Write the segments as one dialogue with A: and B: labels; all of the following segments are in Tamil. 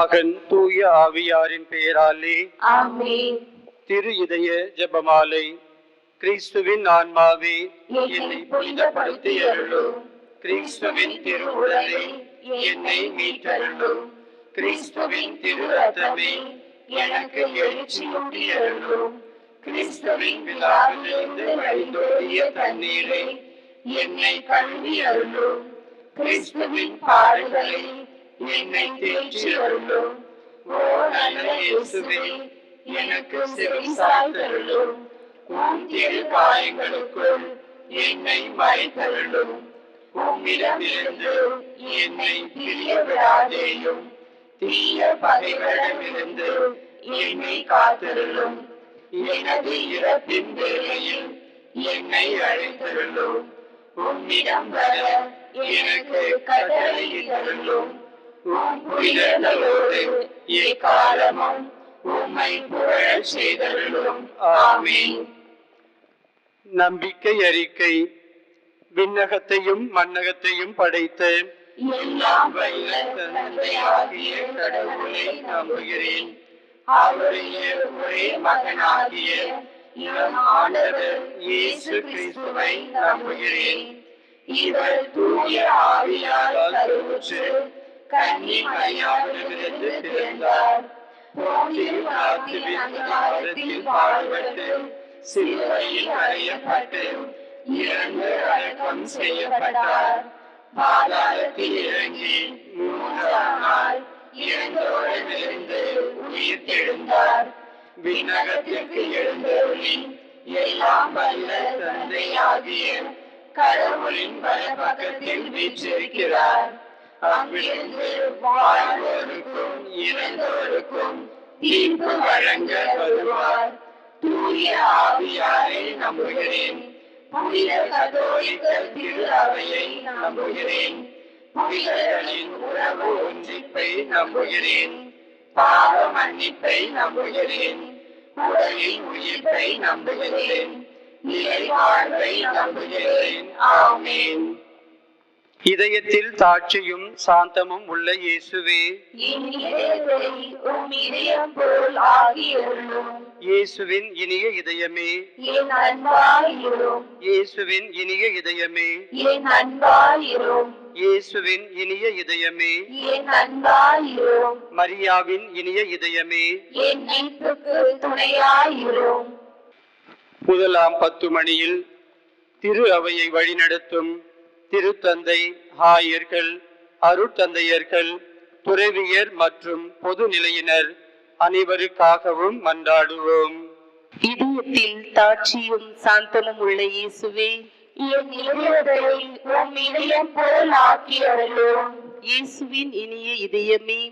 A: மகன் தூய ஆவியாரின் பெயராலே
B: ஆமென்.
A: திரு இதய ஜெபமாலை. கிறிஸ்துவின் ஆன்மாவே என்னை புனிதப்படுத்தி அருளும். கிறிஸ்துவின் திரு உடலை என்னை மீட்டருளும். கிறிஸ்துவின் திரு ரத்தமே எனக்கு எழுச்சியூட்டி அருளும். கிறிஸ்துவின் விழாவிலிருந்து வழிந்தோடிய தண்ணீரை என்னை கழுவி அருளும். கிறிஸ்துவின் பாடுகளை என்னை தேற்றி அருளும். ஓ நல்ல இயேசுவே, எனக்கு செவி சாய்த்தருளும். உம் திரு காயங்களுக்குள் என்னை மறைத்தருளும். உம்மிடமிருந்து என்னை பிரிய விடாதேயும். தீய பகைவரிடமிருந்து என்னை காத்தருளும். எனது இறப்பின் வேளையில் என்னை அழைத்தருளும். உம்மிடம் வர எனக்கு கட்டளையிட்டருளும். உம் புனிதர்களோடு எக்காலமும் உம்மை புகழச் செய்தருளும். ஆமென். நம்பிக்கை அறிக்கை. விண்ணகத்தையும் மண்ணகத்தையும் படைத்த
B: எல்லாம் வல்ல தந்தையாகிய கடவுளை நம்புகிறேன். அவருடைய ஒரே மகனாகிய நம் ஆண்டவர் இயேசு கிறிஸ்துவை நம்புகிறேன். இவர் தூய ஆவியால் கருவுற்று கன்னி மரியாவிடமிருந்து பிறந்தார். போன்தியு பிலாத்துவின் அதிகாரத்தில் பாடுபட்டு சிலுவையில் அறையப்பட்டு இறந்து அடக்கம் செய்யப்பட்டார். பாதாளத்தில் இறங்கி மூன்றாம் நாள் இறந்தோரிடமிருந்து உயிர் தெழுந்தார். விண்ணகத்திற்கு எழுந்தருளி எல்லாம் வல்ல தந்தையாகிய கடவுளின் வலப்பக்கத்தில் வீற்றிருக்கிறார். அங்கிருந்து வாழ்வோருக்கும் இறந்தோருக்கும் தீர்ப்பு வழங்க வருவார். தூய ஆவியாரை நம்புகிறேன். புனித கத்தோலிக்க திரு அவையை நம்புகிறேன். புனிதர்களின் உறவு ஒன்றிப்பை நம்புகிறேன். பாவ மன்னிப்பை நம்புகிறேன். உடலின் உயிர்ப்பை நம்புகிறேன். நிலை வாழ்வை நம்புகிறேன். ஆமென்.
A: இதயத்தில் தாட்சியும் சாந்தமும் உள்ள இயேசுவே,
B: என் இதயத்தை உம் இதயம் போல் ஆகியருளும்.
A: இயேசுவின் இனிய இதயமே,
B: என் அன்பாயிரும்.
A: இயேசுவின் இனிய இதயமே,
B: என் அன்பாயிரும்.
A: இயேசுவின் இனிய இதயமே,
B: என் அன்பாயிரும்.
A: மரியாவின் இனிய இதயமே,
B: என் மீட்புக்கு துணையாயிரும்.
A: முதலாம் 10 மணியில் திரு அவையை வழிநடத்தும் திருத்தந்தை, ஆயர்கள், அருட்தந்தையர்கள், துறவியர் மற்றும் பொது நிலையினர் அனைவருக்காகவும் மன்றாடுவோம்.
C: இதயத்தில் தாட்சியும் சாந்தமும் உள்ள இயேசுவே,
B: என் இதயத்தை உம் இதயம் போல் ஆக்கியருளும்.
C: இயேசுவின் இனிய இதயமே,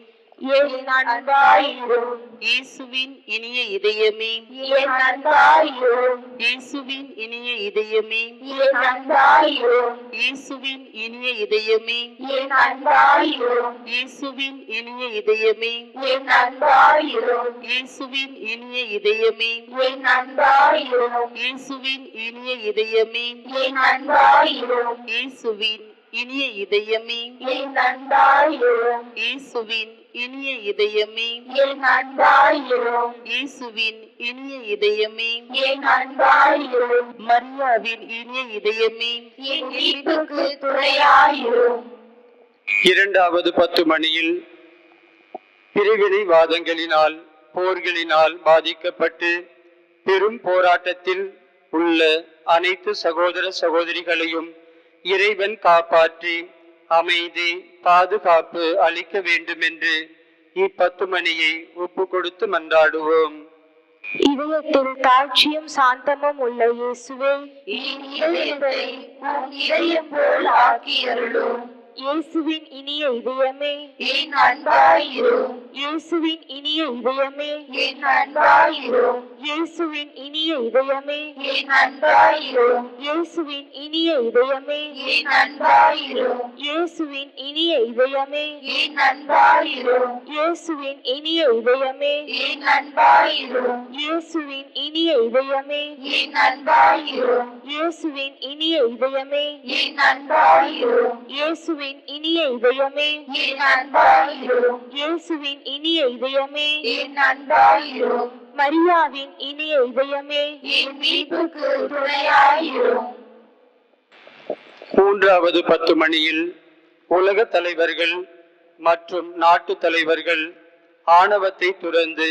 B: என் அன்பாயிரும்.
C: இயேசுவின் இனிய இதயமே,
B: என் அன்பாயிரும்.
C: இயேசுவின் இனிய இதயமே,
B: என் அன்பாயிரும்.
C: இயேசுவின் இனிய இதயமே,
B: என் அன்பாயிரும்.
C: இயேசுவின் இனிய இதயமே,
B: என் அன்பாயிரும்.
C: இயேசுவின் இனிய இதயமே,
B: என் அன்பாயிரும்.
C: இயேசுவின் இனிய இதயமே,
B: என் அன்பாயிரும்.
C: இயேசுவின் இனிய இதயமே,
B: என் அன்பாயிரும்.
C: இயேசுவின் இனிய இதயமே,
B: என் அன்பாயிரும்.
C: இயேசுவின் இனிய இதயமே,
B: என் அன்பாயிரும்.
C: மரியாவின் இனிய இதயமே,
B: என் மீட்புக்கு துணையாயிரும்.
A: இரண்டாவது 10 மணியில் பிரிவினைவாதங்களினால் போர்களினால் பாதிக்கப்பட்டு பெரும் போராட்டத்தில் உள்ள அனைத்து சகோதர சகோதரிகளையும் இறைவன் காப்பாற்றி அமைதி பாதுகாப்பு அளிக்க வேண்டும் என்று 10 மணியை ஒப்பு கொடுத்து மன்றாடுவோம்.
D: இதயத்தில் தாட்சியும் சாந்தமும் உள்ள இயேசுவே,
B: என் இதயத்தை உம் இதயம் போல் ஆக்கியருளும்.
D: இயேசுவின் இனிய இதயமே,
B: என் அன்பாயிரும்.
D: இயேசுவின் இனிய இதயமே,
B: என் அன்பாயிரும்.
D: இயேசுவின் இனிய இதயமே,
B: என் அன்பாயிரும்
D: இயேசுவின் இனிய இதயமே,
B: என் அன்பாயிரும்
D: இயேசுவின் இனிய இதயமே,
B: என் அன்பாயிரும்
D: இயேசுவின் இனிய இதயமே,
B: என் அன்பாயிரும்
D: இயேசுவின் இனிய இதயமே,
B: என் அன்பாயிரும்
D: இயேசுவின் இனிய இதயமே,
B: என் அன்பாயிரும்
D: இயேசுவின் இனிய இதயமே,
B: என் அன்பாயிரும்
D: இயேசுவின் இனிய இதயமே,
B: என் அன்பாயிரும்
D: மரியாவின் இனிய இதயமே,
B: என் மீட்புக்கு துணையாயிரும்.
A: மூன்றாவது 10 மணியில் உலக தலைவர்கள் மற்றும் நாட்டு தலைவர்கள் ஆணவத்தை துறந்து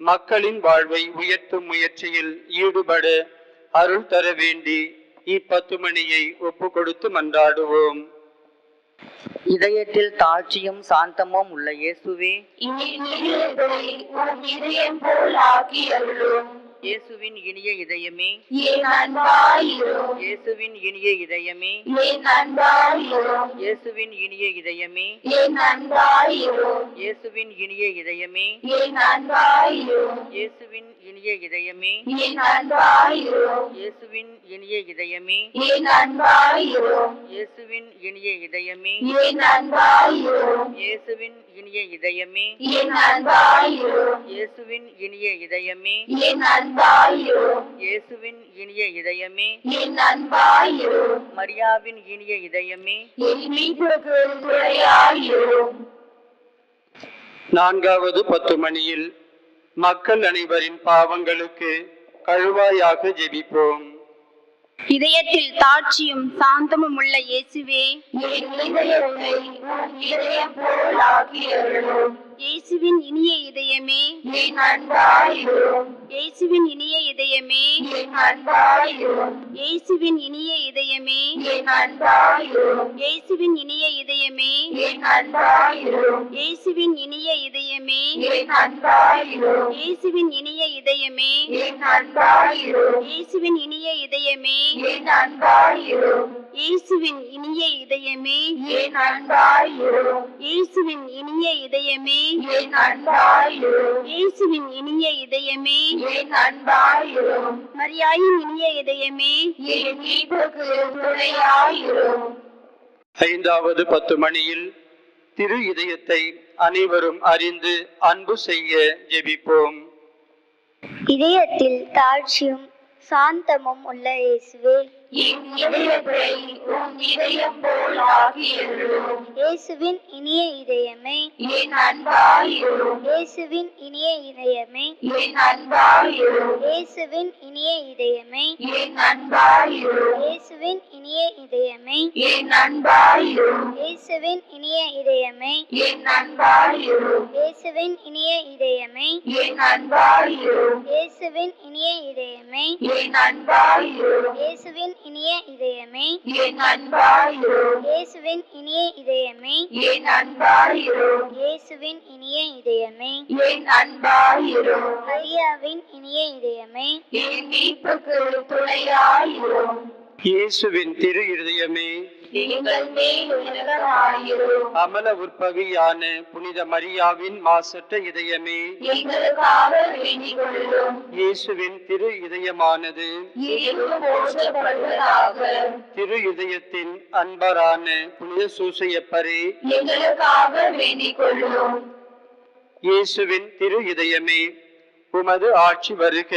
A: மக்களின் வாழ்வை உயர்த்தும் முயற்சியில் ஈடுபட அருள் தர வேண்டி 10 மணியை ஒப்பு கொடுத்து மன்றாடுவோம்.
C: இதயத்தில் தாழ்ச்சியும் சாந்தமும் உள்ள இயேசுவே,
B: என் இதயத்தை உம் இதயம் போல் ஆக்கி அருளும்.
C: இயேசுவின் இனிய இதயமே,
B: என் அன்பாயிரும்
C: இயேசுவின் இனிய இதயமே,
B: என் அன்பாயிரும்
C: இயேசுவின் இனிய இதயமே,
B: என் அன்பாயிரும்
C: இயேசுவின் இனிய இதயமே,
B: என் அன்பாயிரும்
C: இயேசுவின் இனிய இதயமே,
B: என் அன்பாயிரும்
C: இயேசுவின் இனிய இதயமே,
B: என் அன்பாயிரும்
C: இயேசுவின் இனிய இதயமே,
B: என் அன்பாயிரும்
C: இயேசுவின் இனிய இதயமே,
B: என் அன்பாயிரும்
C: இயேசுவின் இனிய இதயமே,
B: என் அன்பாயிரும்
C: இயேசுவின் இனிய இதயமே,
B: என் அன்பாயிரும்
C: மரியாவின் இனிய இதயமே,
B: என் மீட்புக்கு துணையாயிரும்.
A: நான்காவது 10 மணியில் மக்கள் அனைவரின் பாவங்களுக்கு கழுவாயாக ஜெபிப்போம்.
E: இதயத்தில் தாட்சியும் சாந்தமும் உள்ள இயேசுவே,
B: என் இதயத்தை உம் இதயம் போல் ஆக்கி அருளும்.
E: இயேசுவின் இனிய இதயமே,
B: என் அன்பாயிரும்
E: இயேசுவின் இனிய இதயமே,
B: என் அன்பாயிரும்
E: இயேசுவின் இனிய இதயமே,
B: என் அன்பாயிரும்
E: இயேசுவின் இனிய இதயமே,
B: என் அன்பாயிரும்
E: இயேசுவின் இனிய இதயமே,
B: என் அன்பாயிரும்
E: இயேசுவின் இனிய இதயமே,
B: என் அன்பாயிரும்
E: இயேசுவின் இனிய இதயமே,
B: என் அன்பாயிரும்
E: இயேசுவின் இனிய இதயமே,
B: என் அன்பாயிரும்
E: இயேசுவின் இனிய இதயமே,
B: என் அன்பாயிரும்
E: இயேசுவின் இனிய இதயமே,
B: என் அன்பாயிரும்
E: மரியாயின் இனிய இதயமே,
B: என் மீட்புக்கு துணையாயிரும்.
A: ஐந்தாவது 10 மணியில் திரு இதயத்தை அனைவரும் அறிந்து அன்பு செய்ய ஜெபிப்போம்.
D: இதயத்தில் தாழ்ச்சியும் சாந்தமும் உள்ள இயேசுவே,
B: என் இதயத்தை உம் இதயம் போல் ஆக்கி அருளும்.
D: இயேசுவின் இனிய இதயமே,
B: என் அன்பாயிரும்
D: இயேசுவின் இனிய இதயமே,
B: என் அன்பாயிரும்
D: இயேசுவின் இனிய இதயமே,
B: என் அன்பாயிரும்
D: இயேசுவின் இனிய இதயமே,
B: என் அன்பாயிரும்
D: இயேசுவின் இனிய இதயமே,
B: என் அன்பாயிரும்
D: இயேசுவின் இனிய இதயமே,
B: என் அன்பாயிரும்
D: இயேசுவின் இனிய இதயமே,
B: என் அன்பாயிரும்
D: இயேசுவின் இனிய இதயமே,
B: என் அன்பாயிரும்
D: இயேசுவின் இனிய இதயமே,
B: என் அன்பாயிரும்
D: இயேசுவின் இனிய இதயமே,
B: என் அன்பாயிரும்
D: மரியாவின் இனிய இதயமே,
B: என் மீட்புக்கு துணையாயிரும்.
A: இயேசுவின் திரு இருதயமே,
B: எங்கள் மேல் இரக்கமாயிரும்.
A: அமல உற்பவியான புனித மரியாவின் மாசற்ற இதயமே,
B: எங்களுக்காக வேண்டிக் கொள்ளும்.
A: இயேசுவின் திரு இதயமானது
B: இயேசு போற்றப்படுவதாக.
A: திரு இதயத்தின் அன்பரான புனித சூசையப்பரே,
B: எங்களுக்காக வேண்டிக் கொள்ளும்.
A: இயேசுவின் திரு இதயமே, உமது ஆட்சி வருக,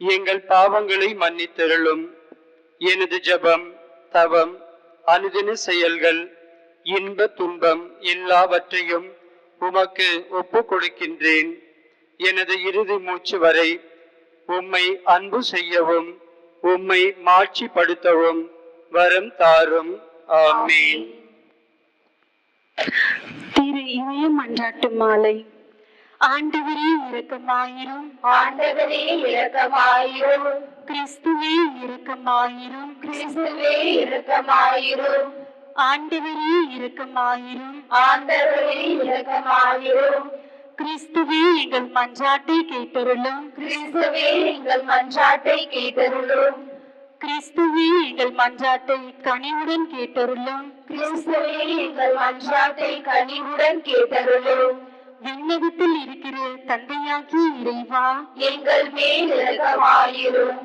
A: எங்கள் பாவங்களை மன்னித்தருளும். எனது ஜெபம், தவம், அனுதின செயல்கள், இன்ப துன்பம் எல்லாவற்றையும் உமக்கு ஒப்பு கொடுக்கின்றேன். எனது இறுதி மூச்சு வரை உம்மை அன்பு செய்யவும் உம்மை மாட்சிப்படுத்தவும் வரம் தாரும். ஆமீன்.
C: திரு இணைய மன்றாட்டு மாலை. ஆண்டவரே இரக்கமாயிரும்,
B: ஆண்டவரே இரக்கமாயிரும்.
C: கிறிஸ்துவே இரக்கமாயிரும்,
B: கிறிஸ்துவே இரக்கமாயிரும்.
C: ஆண்டவரே இரக்கமாயிரும்,
B: ஆண்டவரே இரக்கமாயிரும்.
C: கிறிஸ்துவே எங்கள் மன்றாட்டை கேட்டருளும்,
B: கிறிஸ்துவே எங்கள் மன்றாட்டை கேட்டருளும்.
C: கிறிஸ்துவே எங்கள் மன்றாட்டை கனிவுடன் கேட்டருளும்,
B: கிறிஸ்துவே எங்கள் மன்றாட்டை கனிவுடன் கேட்டருளும்.
C: விண்ணகத்தில் இருக்கிற தந்தையாகிய இறைவா,
B: எங்கள் மேல் இரக்கமாயிரும்.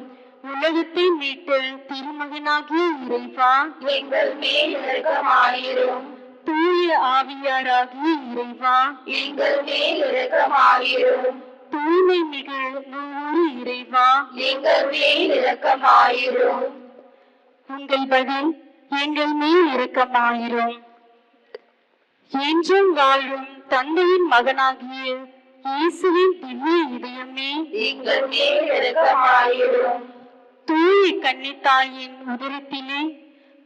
C: உலகத்தை மீட்ட திருமகனாகிய இறைவா,
B: எங்கள் மேல் இரக்கமாயிரும்.
C: தூய ஆவியாராகிய இறைவா,
B: எங்கள் மேல் இரக்கமாயிரும்.
C: தூய்மை மிகு மூவொரு இறைவா,
B: எங்கள் மேல் இரக்கமாயிரும்.
C: உங்கள் பதில் எங்கள் மேல் இரக்கமாயிரும். என்றும் வாழும் தந்தையின் மகனாகிய இயேசுவின் திவ்ய இதயமே,
B: எங்கள் மேல் இரக்கமாயிரும்.
C: தூய கன்னித்தாயின் உதரத்திலே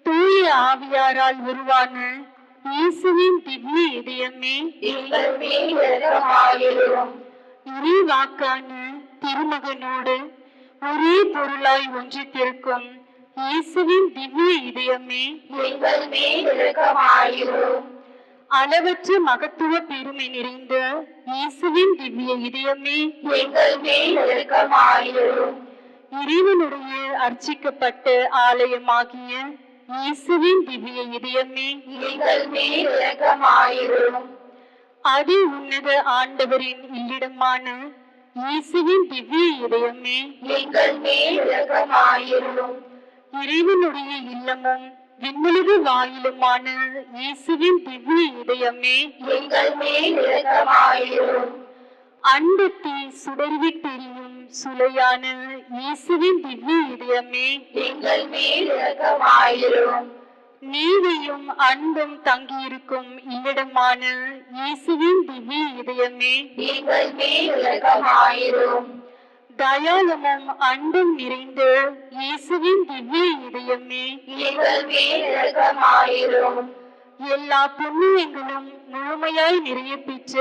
C: தூய ஆவியாரால் உருவான இயேசுவின் திவ்ய இதயமே,
B: எங்கள் மேல் இரக்கமாயிரும்.
C: இறைவாக்கான திருமகனோடு ஒரே பொருளாய் ஒன்றித்திருக்கும் இயேசுவின் திவ்ய இதயமே,
B: எங்கள் மேல் இரக்கமாயிரும்.
C: அளவற்ற மகத்துவ பெருமை நிறைந்த இயேசுவின் திவ்ய இதயமே,
B: எங்கள் மேல் இரக்கமாயிரும்.
C: இறைவனுடைய அர்ச்சிக்கப்பட்ட ஆலயமாகிய இயேசுவின் திவ்ய இதயமே,
B: எங்கள் மேல் இரக்கமாயிரும்.
C: அதி உன்னத ஆண்டவரின் இல்லிடமான இயேசுவின் திவ்ய இதயமே,
B: எங்கள் மேல் இரக்கமாயிரும்.
C: இறைவனுடைய இல்லமும் விண்ணுலக வாயிலுமான இயேசுவின் திவ்ய இதயமே,
B: எங்கள் மேல் இரக்கமாயிரும்.
C: அண்டத்தில் சுடர்விட்டெரியும் சுளையான இயேசுவின் திவ்ய இதயமே,
B: எங்கள் மேல் இரக்கமாயிரும்.
C: நீதியும் அன்பும் தங்கியிருக்கும் இல்லிடமான இயேசுவின் திவ்ய இதயமே,
B: எங்கள் மேல் இரக்கமாயிரும்.
C: தயாளமும் அன்பும் நிறைந்த இயேசுவின் திவ்ய இதயமே,
B: எங்கள் மேல் இரக்கமாயிரும்.
C: எல்லா புண்ணியங்களும் முழுமையாய் நிறைய பெற்ற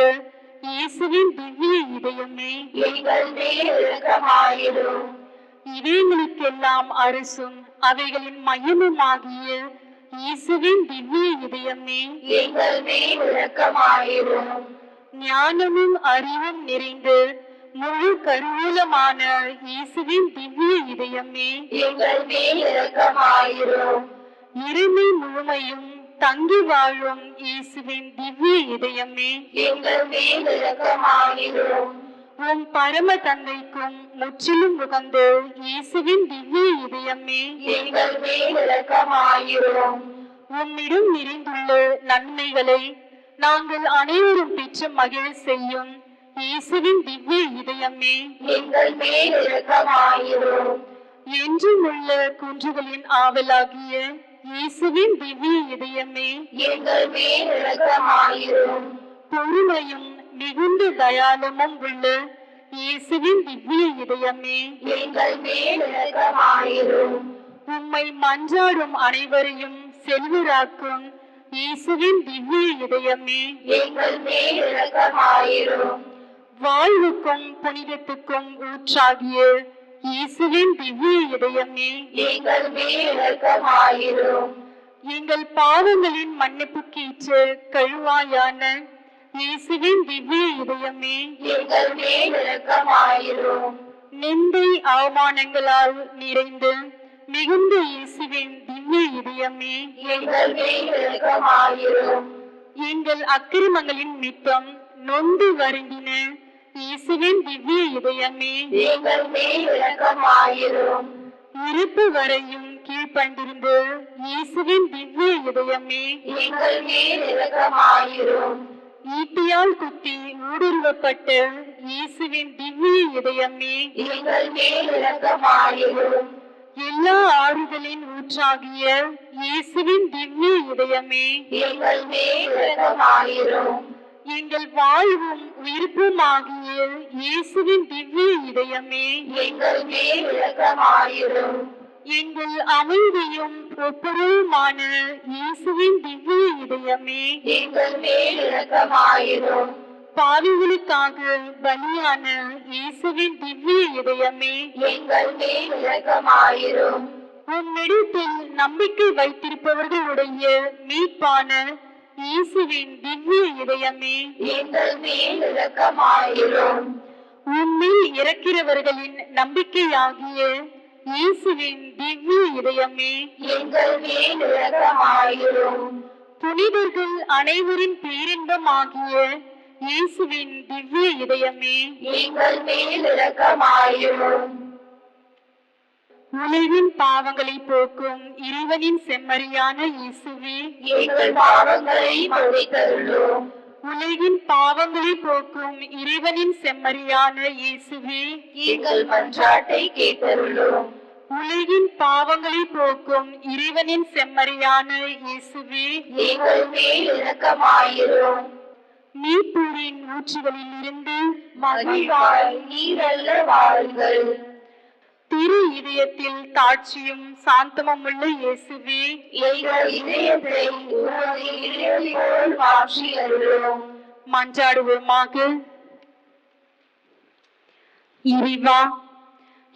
C: இயேசுவின் திவ்ய இதயமே,
B: எங்கள் மேல் இரக்கமாயிரும்.
C: இவைகளுக்கெல்லாம் அரசும் அவைகளின் மையமுமாகிய இயேசுவின் திவ்ய இதயமே,
B: எங்கள் மேல் இரக்கமாயிரும்.
C: ஞானமும் அறிவும் நிறைந்த முழு கருவூலமான இயேசுவின் திவ்ய இதயமே,
B: எங்கள் மேல் இரக்கமாயிரும்.
C: இறைமை முழுமையும் தங்கி வாழும் இயேசுவின் திவ்ய இதயமே,
B: எங்கள் மேல் இரக்கமாயிரும்.
C: உம் பரம தந்தைக்கும் முற்றிலும் உகந்த இயேசுவின் திவ்ய இதயமே,
B: எங்கள் மேல் இரக்கமாயிரும்.
C: உம்மிடம் நிறைந்துள்ள நன்மைகளை நாங்கள் அனைவரும் பெற்று மகிழ செய்யும் இயேசுவின் திவ்ய இதயமே,
B: எங்கள் மேல் இரக்கமாயிரும்.
C: என்றும் உள்ள குன்றுகளின் ஆவலாகிய இயேசுவின் திவ்ய இதயமே,
B: எங்கள் மேல் இரக்கமாயிரும்.
C: பொறுமையும் மிகுந்த தயாளமும் உள்ள இயேசுவின் திவ்ய இதயமே,
B: எங்கள் மேல் இரக்கமாயிரும்.
C: உம்மை மன்றாடும் அனைவரையும் செல்வராக்கும் இயேசுவின் திவ்ய இதயமே,
B: எங்கள் மேல் இரக்கமாயிரும்.
C: வாழ்வுக்கும் புனிதத்துக்கும் ஊற்றாகிய இயேசுவின் திவ்ய இதயமே,
B: எங்கள் மேல் இரக்கமாயிரும்.
C: எங்கள் பாவங்களின் மன்னிப்புக்கேற்ற கழுவாயான இயேசுவின் திவ்ய இதயமே,
B: எங்கள் மேல் இரக்கமாயிரும்.
C: நிந்தை அவமானங்களால் நிறைந்து மிகுந்த இயேசுவின் திவ்ய இதயமே,
B: எங்கள் மேல் இரக்கமாயிரும்.
C: எங்கள் அக்கிரமங்களின் நிமித்தம் நொந்து வருந்தின இயேசுவின் திவ்ய இதயமே,
B: எங்கள் மேல் இரக்கமாயிரும்.
C: இறப்பு வரையும் கீழ்ப்பண்டிருந்த இயேசுவின் திவ்ய இதயமே,
B: எங்கள் மேல் இரக்கமாயிரும்.
C: ஈட்டியால் குத்தி ஊடுருவப்பட்ட இயேசுவின் திவ்ய இதயமே,
B: எங்கள் மேல் இரக்கமாயிரும்.
C: எல்லா ஆறுதலின் ஊற்றாகிய இயேசுவின் திவ்ய இதயமே,
B: எங்கள் மேல் இரக்கமாயிரும்.
C: எங்கள் வாழ்வும் உயிர்ப்புமாகிய இயேசுவின் திவ்ய இதயமே,
B: எங்கள் மேல் இரக்கமாயிரும்.
C: எங்கள் அமைதியும் ஒப்புரவுமான இயேசுவின் திவ்ய இதயமே,
B: எங்கள் மேல் இரக்கமாயிரும்.
C: பாவிகளுக்காக பலியான இயேசுவின் திவ்ய இதயமே,
B: எங்கள் மேல் இரக்கமாயிரும்.
C: உம்மிடத்தில் நம்பிக்கை வைத்திருப்பவர்களுடைய மீட்பான இயேசுவின் திவ்ய இதயமே,
B: எங்கள் மேல் இரக்கமாயிரும்.
C: உம்மில் இறக்கிறவர்களின் நம்பிக்கையாகிய இயேசுவின் திவ்ய இதயமே,
B: எங்கள் மேல் இரக்கமாயிரும்.
C: புனிதர்கள் அனைவரின் பேரின்பமாகிய இயேசுவின் திவ்ய இதயமே,
B: எங்கள் மேல் இரக்கமாயிரும்.
C: உலகின் பாவங்களை போக்கும் இறைவனின் செம்மறியான இயேசுவே,
B: எங்கள் பாவங்களை மன்னித்தருளும்.
C: உலகின் பாவங்களை போக்கும் இறைவனின் செம்மறியான இயேசுவே,
B: எங்கள் மன்றாட்டை கேட்டருளும்.
C: உலகின் பாவங்களை போக்கும் இறைவனின் செம்மறியான இயேசுவே,
B: எங்கள் மேல் இரக்கமாயிரும்.
C: மீட்பூரின் ஊற்றுகளில் இருந்து
B: மகிழ்வாய் நீரல்ல வாருங்கள்.
C: திரு இதயத்தில் தாட்சியும் சாந்தமும் உள்ள இயேசுவே,
B: எங்கள் இதயத்தை உமது இதயம் போல் மாற்றி அருளும்.
C: மன்றாடுவோமாக. இறைவா,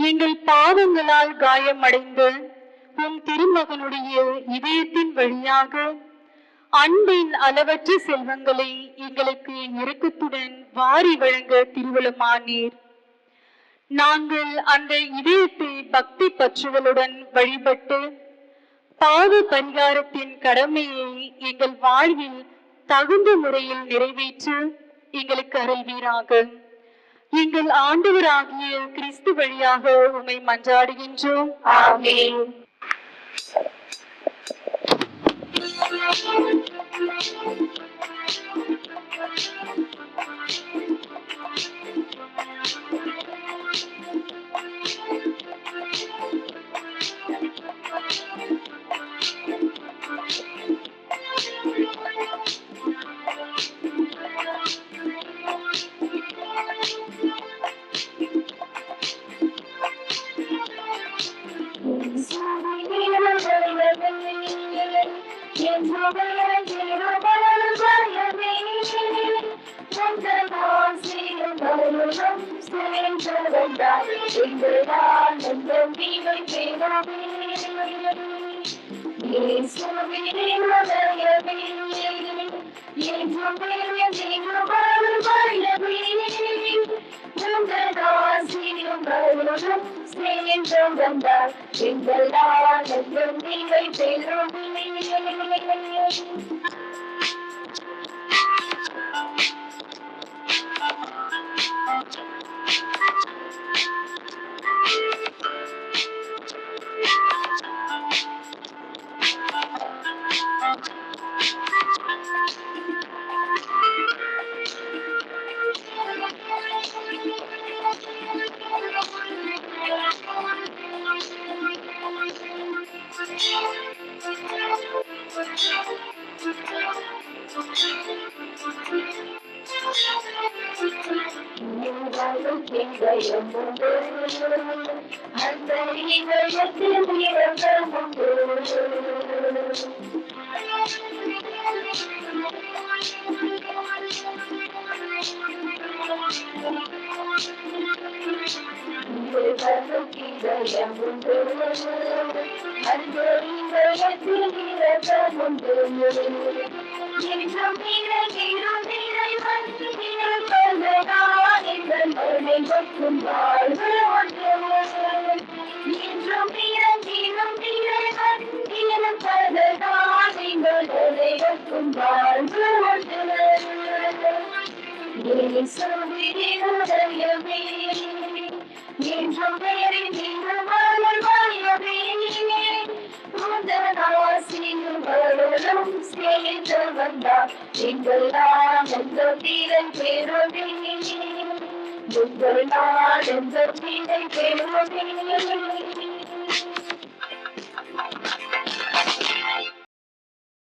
C: எங்கள் பாவங்களால் காயமடைந்து உம் திருமகனுடைய இதயத்தின் வழியாக அன்பின் அளவற்ற செல்வங்களை எங்களுக்கு இரக்கத்துடன் வாரி வழங்க திருவுளமானீர். நாங்கள் அந்த இதயத்தை பக்தி பற்றுதலுடன் வழிபட்டு பாவ பரிகாரத்தின் கடமையை எங்கள் வாழ்வில் தகுந்த முறையில் நிறைவேற்ற எங்களுக்கு அருள்வீராக. எங்கள் ஆண்டவராகிய கிறிஸ்து வழியாக உம்மை மன்றாடுகின்றோம்.
B: ஆமென்.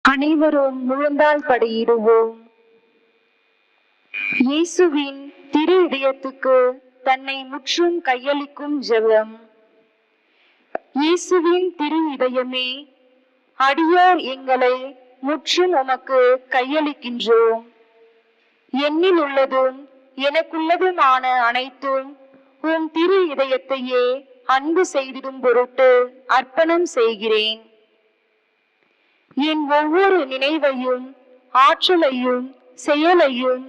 C: அனைவரும் முழந்தால் படியிடுவோம். இயேசுவின் திரு இதயத்துக்கு தன்னை முற்றும் கையளிக்கும் ஜெபம். இயேசுவின் திரு இதயமே, அடியோர் எங்களை முற்றும் உமக்கு கையளிக்கின்றோம். என்னில் உள்ளதும் எனக்குள்ளதுமான அனைத்தும் உம் திரு இதயத்தையே அன்பு செய்திடும் பொருட்டு அர்ப்பணம் செய்கிறேன். என் ஒவ்வொரு நினைவையும் ஆற்றலையும் செயலையும்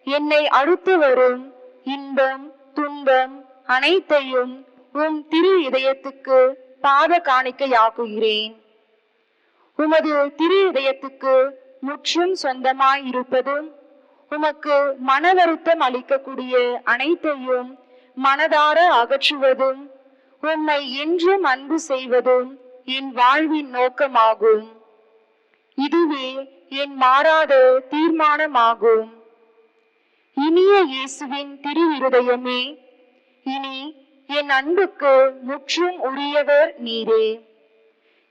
C: என்னை அடுத்து வரும் இன்பம் துன்பம் அனைத்தையும் உம் திரு இதயத்துக்கு பாத காணிக்கையாக்குகிறேன். உமது திரு இதயத்துக்கு முற்றும் சொந்தமாய் இருப்பதும் உமக்கு மன வருத்தம் அளிக்கக்கூடிய அனைத்தையும் மனதார அகற்றுவதும் உம்மை என்றும் அன்பு செய்வதும் என் வாழ்வின் நோக்கமாகும். இதுவே என் மாறாத தீர்மானமாகும். இனிய இயேசுவின் திரு இருதயமே, இனி என் அன்புக்கு முற்றும் உரியவர் நீரே.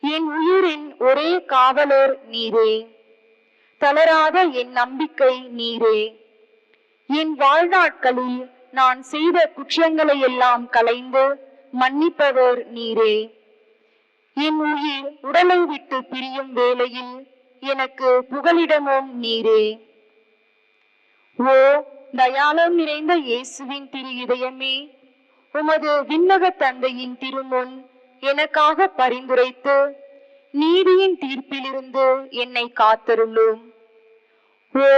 C: என் உயிரின் ஒரே காவலர் நீரே. தளராத என் நம்பிக்கை நீரே. என் வாழ்நாட்களில் நான் செய்த குற்றங்களை எல்லாம் களைந்து மன்னிப்பவர் நீரே. என் உயிர் உடலை விட்டு பிரியும் வேளையில் எனக்கு புகலிடமும் நீரே. ஓ தயாளம் நிறைந்த இயேசுவின் திரு இதயமே, உமது விண்ணக தந்தையின் திருமுன் எனக்காக பரிந்துரைத்து நீதியின் தீர்ப்பிலிருந்து என்னை காத்தருளும். ஓ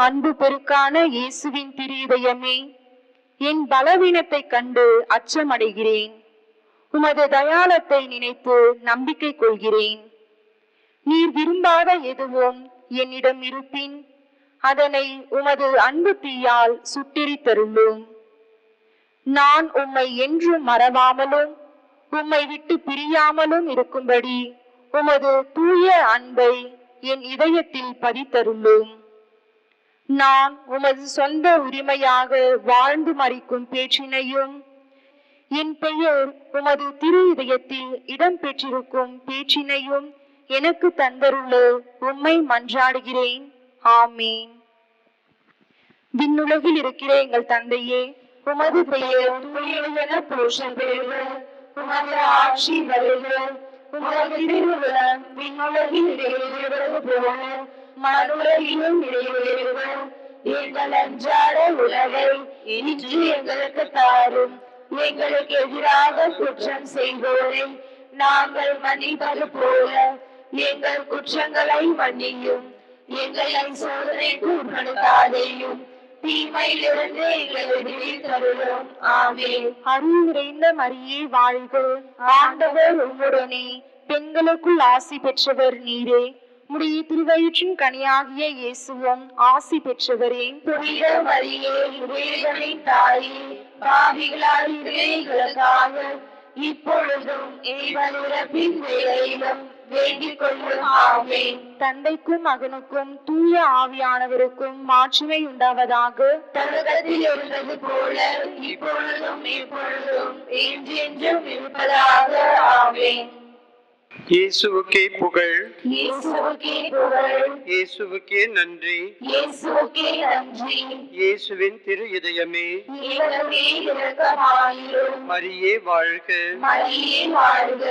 C: அன்பு பெருக்கான இயேசுவின் திரு இதயமே, என் பலவீனத்தை கண்டு அச்சமடைகிறேன். உமது தயாளத்தை நினைத்து நம்பிக்கை கொள்கிறேன். நீர் விரும்பாத எதுவும் என்னிடம் இருப்பின் அதனை உமது அன்பு தீயால் சுட்டெரித்தருளும். நான் உம்மை என்றும் மறவாமலும் உம்மை விட்டு பிரியாமலும் இருக்கும்படி உமது தூய அன்பை என் இதயத்தில் பதித்தருளும். நான் உமது சொந்த உரிமையாக வாழ்ந்து மறிக்கும் பேச்சினையும் என் பெயர் உமது திரு இதயத்தில் இடம் பெற்றிருக்கும் பேச்சினையும் எனக்கு தந்தருள உம்மை மன்றாடுகிறேன். ஆமீன். விண்ணுலகில் இருக்கிற எங்கள் தந்தையே, உமது பெயர் தூயதென போற்றப் பெறுக. உமது ஆட்சி வருக. உமது திருவுளம் விண்ணுலகில் நிறைவேறுவது போல மண்ணுலகிலும் நிறைவேறுக. எங்கள் அன்றாட உணவை இன்று எங்களுக்கு தாரும். எங்களுக்கு எதிராக குற்றம் செய்வோரை நாங்கள் மன்னிப்பது போல எங்கள் குற்றங்களை மன்னியும். எங்களை சோதனைக்கு உட்படுத்தாதேயும், தீமையிலிருந்து எங்களை விடுவித்தருளும். ஆமென். அருள் நிறைந்த மரியே வாழ்க. ஆண்டவர் உம்முடனே, பெண்களுக்குள் ஆசி பெற்றவர் நீரே. உம்முடைய திருவயிற்றின் கனியாகிய இயேசுவும் ஆசி பெற்றவரே.
B: புனித மரியே, இறைவனின் தாயே, பாவிகளாகிய எங்களுக்காக இப்பொழுதும் எங்கள் இறப்பின் வேளையிலும் வேண்டிக் கொள்ளும். ஆமென்.
C: தந்தைக்கும் மகனுக்கும் தூய ஆவியானவருக்கும் மாட்சிமை உண்டாவதாக.
B: தொடக்கத்தில் இருந்தது போல இப்பொழுதும் எப்பொழுதும் என்றென்றும் இருப்பதாக. ஆமென்.
A: இயேசுவுக்கே புகழ்.
B: இயேசுவுக்கே புகழ்.
A: இயேசுவுக்கே நன்றி.
B: இயேசுவுக்கே நன்றி.
A: இயேசுவின் திரு இதயமே,
B: இறைவனே இரக்கமாயிரும்.
A: மரியே வாழ்க.
B: மரியே வாழ்க.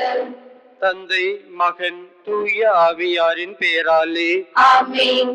A: தந்தை மகன் தூய ஆவியாரின் பெயராலே
B: ஆமென்.